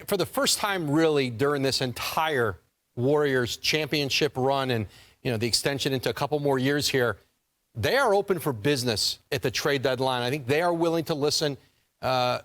for the first time really during this entire Warriors championship run and, the extension into a couple more years here, they are open for business at the trade deadline. I think they are willing to listen to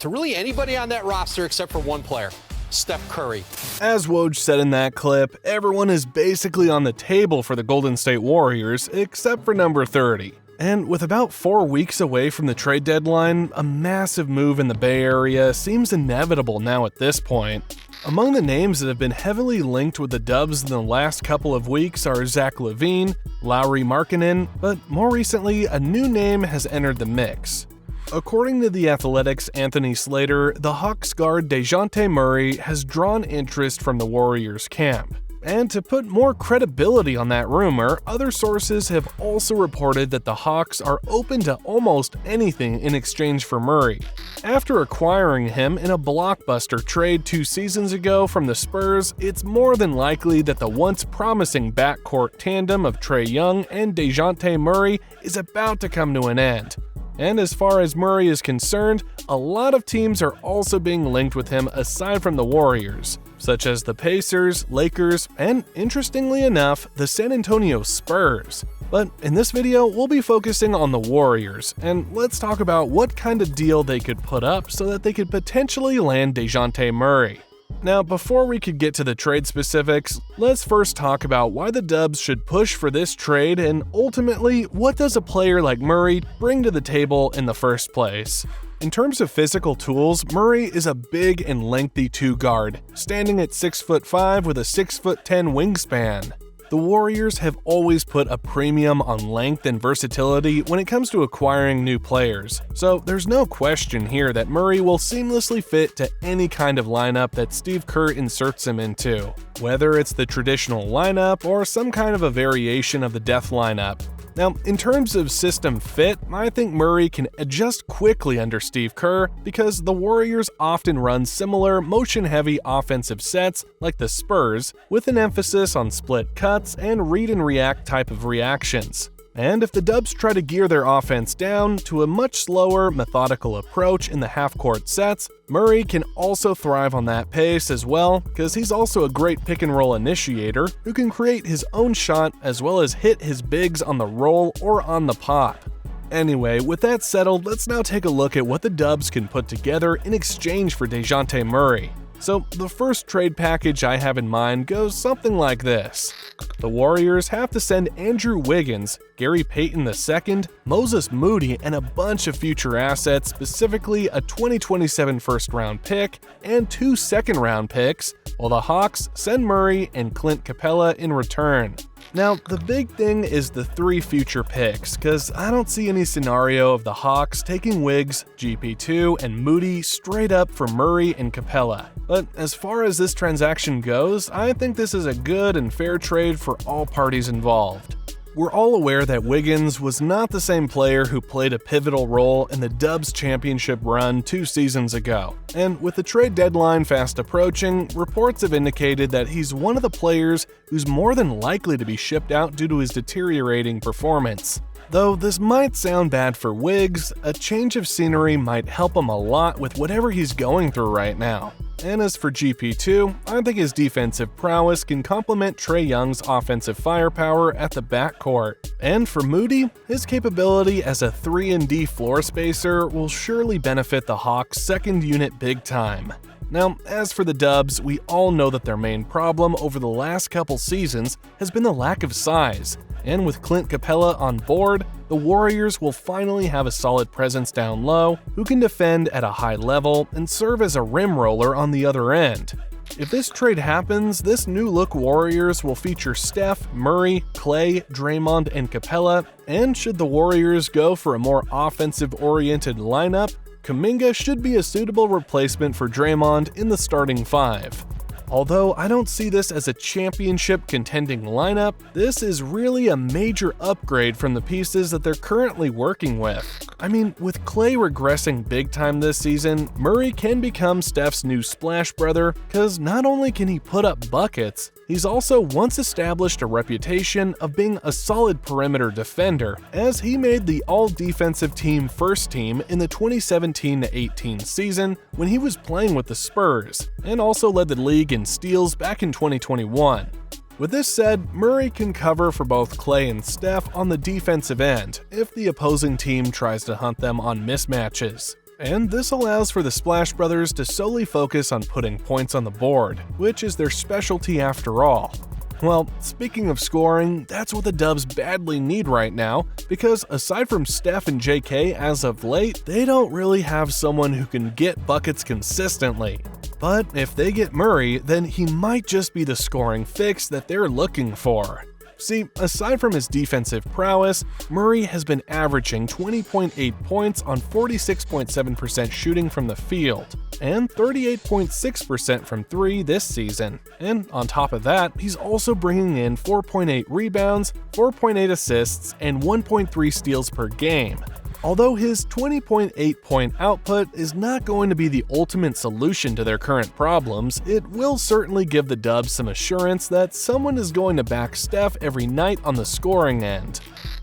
really anybody on that roster except for one player, Steph Curry. As Woj said in that clip, everyone is basically on the table for the Golden State Warriors except for number 30. And with about 4 weeks away from the trade deadline, a massive move in the Bay Area seems inevitable now at this point. Among the names that have been heavily linked with the Dubs in the last couple of weeks are Zach LaVine, Lauri Markkanen, but more recently, a new name has entered the mix. According to The Athletic's Anthony Slater, the Hawks guard Dejounte Murray has drawn interest from the Warriors camp. And to put more credibility on that rumor, other sources have also reported that the Hawks are open to almost anything in exchange for Murray. After acquiring him in a blockbuster trade 2 seasons ago from the Spurs, it's more than likely that the once promising backcourt tandem of Trae Young and Dejounte Murray is about to come to an end. And as far as Murray is concerned, a lot of teams are also being linked with him aside from the Warriors, such as the Pacers, Lakers, and interestingly enough, the San Antonio Spurs. But in this video, we'll be focusing on the Warriors, and let's talk about what kind of deal they could put up so that they could potentially land Dejounte Murray. Now, before we could get to the trade specifics, let's first talk about why the Dubs should push for this trade and ultimately, what does a player like Murray bring to the table in the first place? In terms of physical tools, Murray is a big and lengthy 2-guard, standing at 6'5" with a 6'10" wingspan. The Warriors have always put a premium on length and versatility when it comes to acquiring new players, so there's no question here that Murray will seamlessly fit to any kind of lineup that Steve Kerr inserts him into, whether it's the traditional lineup or some kind of a variation of the death lineup. Now, in terms of system fit, I think Murray can adjust quickly under Steve Kerr because the Warriors often run similar motion-heavy offensive sets like the Spurs, with an emphasis on split cuts and read-and-react type of reactions. And if the Dubs try to gear their offense down to a much slower, methodical approach in the half-court sets, Murray can also thrive on that pace as well, because he's also a great pick-and-roll initiator who can create his own shot as well as hit his bigs on the roll or on the pop. Anyway, with that settled, let's now take a look at what the Dubs can put together in exchange for Dejounte Murray. So, the first trade package I have in mind goes something like this. The Warriors have to send Andrew Wiggins, Gary Payton II, Moses Moody, and a bunch of future assets, specifically a 2027 first-round pick and 2 second-round picks, while the Hawks send Murray and Clint Capella in return. Now, the big thing is the 3 future picks, because I don't see any scenario of the Hawks taking Wiggs, GP2, and Moody straight up for Murray and Capella. But as far as this transaction goes, I think this is a good and fair trade for all parties involved. We're all aware that Wiggins was not the same player who played a pivotal role in the Dubs championship run 2 seasons ago. And with the trade deadline fast approaching, reports have indicated that he's one of the players who's more than likely to be shipped out due to his deteriorating performance. Though this might sound bad for Wiggs, a change of scenery might help him a lot with whatever he's going through right now. And as for GP2, I think his defensive prowess can complement Trae Young's offensive firepower at the backcourt. And for Moody, his capability as a 3-and-D floor spacer will surely benefit the Hawks' second unit big time. Now, as for the Dubs, we all know that their main problem over the last couple seasons has been the lack of size. And with Clint Capella on board, the Warriors will finally have a solid presence down low who can defend at a high level and serve as a rim roller on the other end. If this trade happens, this new-look Warriors will feature Steph, Murray, Clay, Draymond, and Capella, and should the Warriors go for a more offensive-oriented lineup, Kuminga should be a suitable replacement for Draymond in the starting 5. Although I don't see this as a championship contending lineup, this is really a major upgrade from the pieces that they're currently working with. I mean, with Klay regressing big time this season, Murray can become Steph's new splash brother, because not only can he put up buckets, he's also once established a reputation of being a solid perimeter defender, as he made the all-defensive team first team in the 2017-18 season when he was playing with the Spurs, and also led the league in steals back in 2021. With this said, Murray can cover for both Klay and Steph on the defensive end if the opposing team tries to hunt them on mismatches. And this allows for the Splash Brothers to solely focus on putting points on the board, which is their specialty after all. Well, speaking of scoring, that's what the Dubs badly need right now, because aside from Steph and JK as of late, they don't really have someone who can get buckets consistently. But if they get Murray, then he might just be the scoring fix that they're looking for. See, aside from his defensive prowess, Murray has been averaging 20.8 points on 46.7% shooting from the field, and 38.6% from 3 this season. And on top of that, he's also bringing in 4.8 rebounds, 4.8 assists, and 1.3 steals per game. Although his 20.8 point output is not going to be the ultimate solution to their current problems, it will certainly give the Dubs some assurance that someone is going to back Steph every night on the scoring end.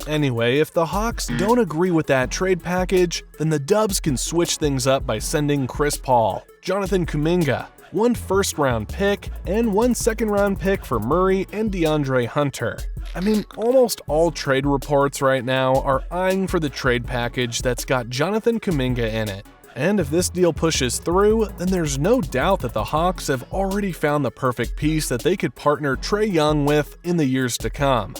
Anyway, if the Hawks don't agree with that trade package, then the Dubs can switch things up by sending Chris Paul, Jonathan Kuminga, 1 first-round pick, and 1 second-round pick for Murray and DeAndre Hunter. I mean, almost all trade reports right now are eyeing for the trade package that's got Jonathan Kuminga in it. And if this deal pushes through, then there's no doubt that the Hawks have already found the perfect piece that they could partner Trae Young with in the years to come.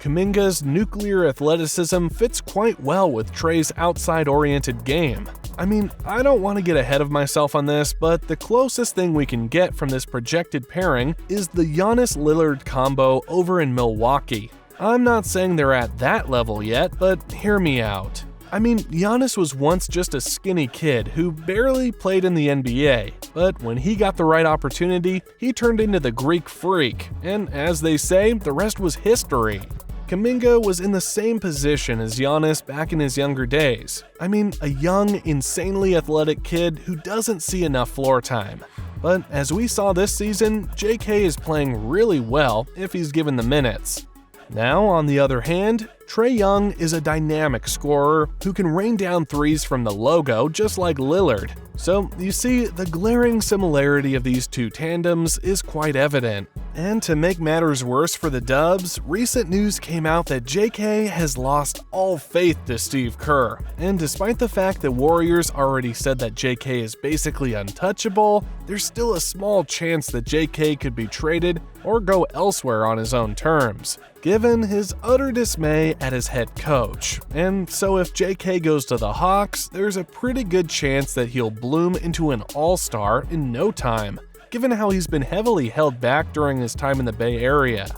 Kuminga's nuclear athleticism fits quite well with Trae's outside-oriented game. I mean, I don't want to get ahead of myself on this, but the closest thing we can get from this projected pairing is the Giannis-Lillard combo over in Milwaukee. I'm not saying they're at that level yet, but hear me out. I mean, Giannis was once just a skinny kid who barely played in the NBA, but when he got the right opportunity, he turned into the Greek freak, and as they say, the rest was history. Kuminga was in the same position as Giannis back in his younger days. I mean, a young, insanely athletic kid who doesn't see enough floor time. But as we saw this season, JK is playing really well if he's given the minutes. Now, on the other hand, Trae Young is a dynamic scorer who can rain down threes from the logo just like Lillard. So, you see, the glaring similarity of these two tandems is quite evident. And to make matters worse for the Dubs, recent news came out that JK has lost all faith to Steve Kerr. And despite the fact that Warriors already said that JK is basically untouchable, there's still a small chance that JK could be traded or go elsewhere on his own terms, given his utter dismay at his head coach. And so if JK goes to the Hawks, there's a pretty good chance that he'll bloom into an all-star in no time, given how he's been heavily held back during his time in the Bay Area.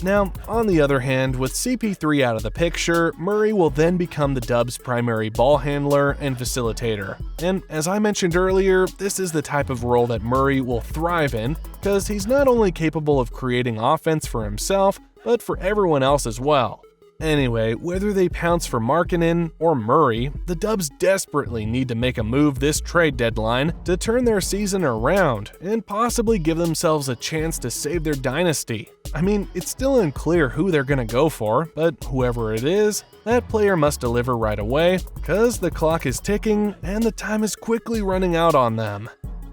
Now, on the other hand, with CP3 out of the picture, Murray will then become the Dubs' primary ball handler and facilitator. And as I mentioned earlier, this is the type of role that Murray will thrive in, because he's not only capable of creating offense for himself, but for everyone else as well. Anyway, whether they pounce for Markkanen or Murray, the Dubs desperately need to make a move this trade deadline to turn their season around and possibly give themselves a chance to save their dynasty. I mean, it's still unclear who they're gonna go for, but whoever it is, that player must deliver right away, cause the clock is ticking and the time is quickly running out on them.